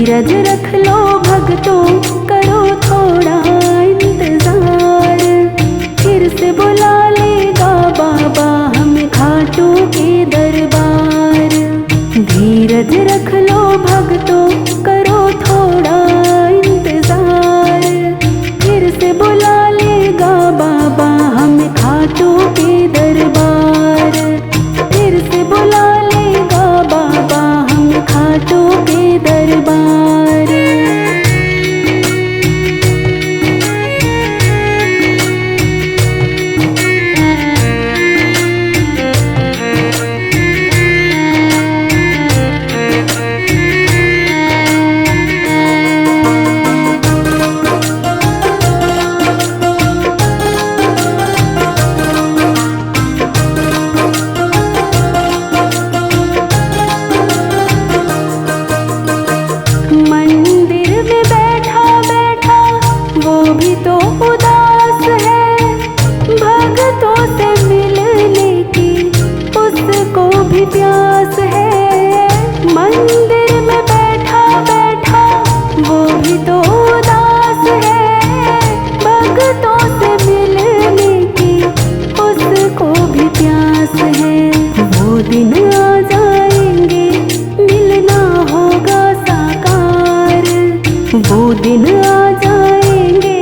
धीरज रख लो भक्तों, करो थोड़ा इंतजार। फिर से बुला लेगा बाबा हमें खाटू के दरबार। धीरज रख लो भक्तों, करो थोड़ा इंतजार। फिर से बुला लेगा बाबा हमें खाटू के दरबार। फिर से बुला लेगा बाबा हमें खाटू के दरबार। मंदिर में बैठा बैठा वो भी तो उदास है। भक्तों से मिलने की उसको भी प्यास है। मंदिर में बैठा बैठा वो भी तो उदास है। भक्तों से मिलने की उसको भी प्यास है। वो दिन आ जाएंगे मिलना होगा साकार। वो दिन आ जाएंगे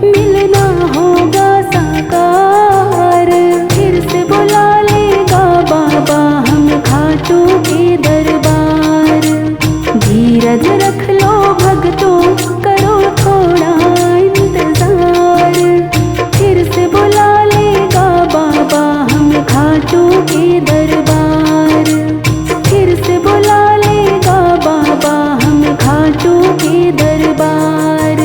मिलना होगा साकार। फिर से बुला लेगा बाबा हमें खाटू के दरबार। धीरज रख लो भक्तों, करो थोड़ा इंतजार। फिर से बुला लेगा बाबा हमें खाटू के दरबार। फिर से बुला लेगा बाबा हमें खाटू के दरबार।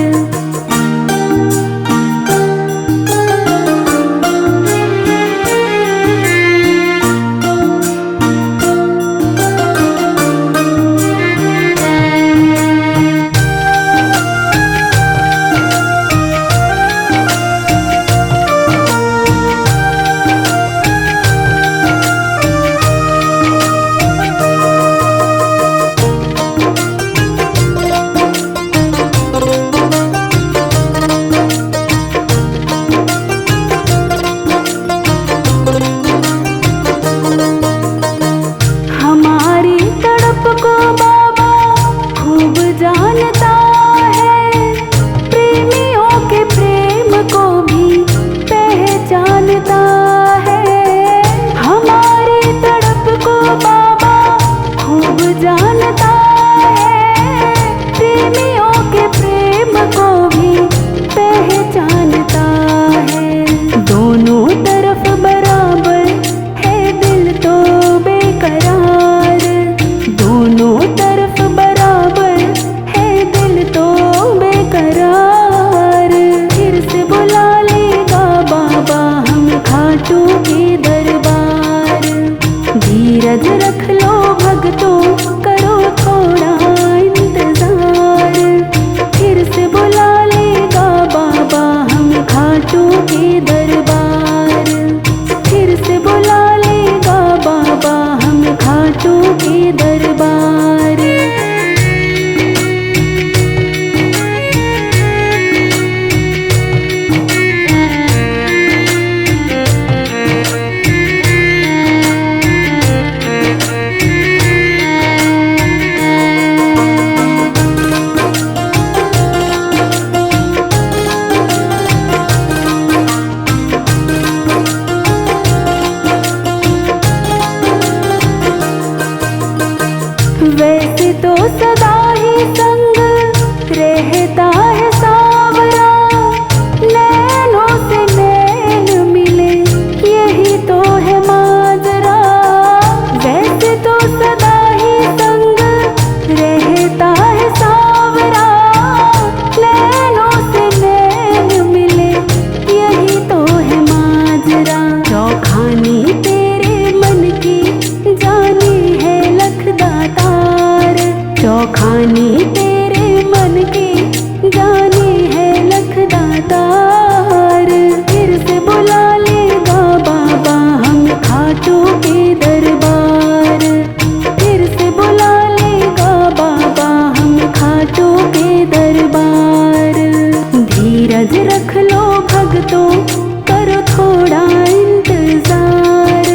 हमारी तड़प को बाबा खूब जानता है। प्रेमियों के प्रेम को भी पहचानता है। हमारी तड़प को बाबा खूब जानता है। प्रेमियों के प्रेम को भी पहचानता है। दोनों तरफ बराबर है दिल तो बेकरार। दोनों तरफ बराबर है दिल तो बेकरार। फिर से बुला लेगा बाबा हमें खाटू के दरबार। धीरज रख लो भक्तों, करो थोड़ा इंतजार। फिर से बुला लेगा बाबा हमें खाटू के दरबार। फिर से बुला लेगा बाबा हमें खाटू के दरबार। वैसे तो सदा ही संग रहता है सावरा। नैनों से नैन मिले यही तो है माजरा। वैसे तो सदा ही संग रहता है सावरा। नैनों से नैन मिले यही तो है माजरा। चौखानी तेरे मन की जानी है लखदातार। चौखानी तेरे मन की जानी है लखदातार। फिर से बुला लेगा बाबा हमें खाटू के दरबार। फिर से बुला लेगा बाबा हमें खाटू के दरबार। धीरज रख लो भक्तों, करो थोड़ा इंतजार।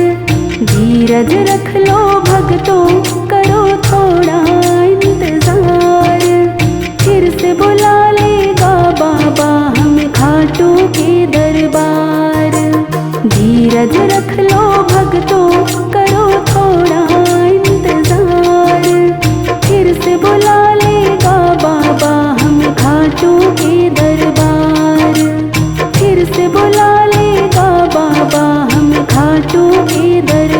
धीरज रख लो भक्तों, करो थोड़ा इंतजार। फिर से बुला लेगा बाबा हमें खाटू के दरबार। धीरज रख लो भक्तों, करो थोड़ा इंतजार। फिर से बुला लेगा बाबा हमें खाटू के दरबार। फिर से बुला लेगा बाबा हमें खाटू के दरबार।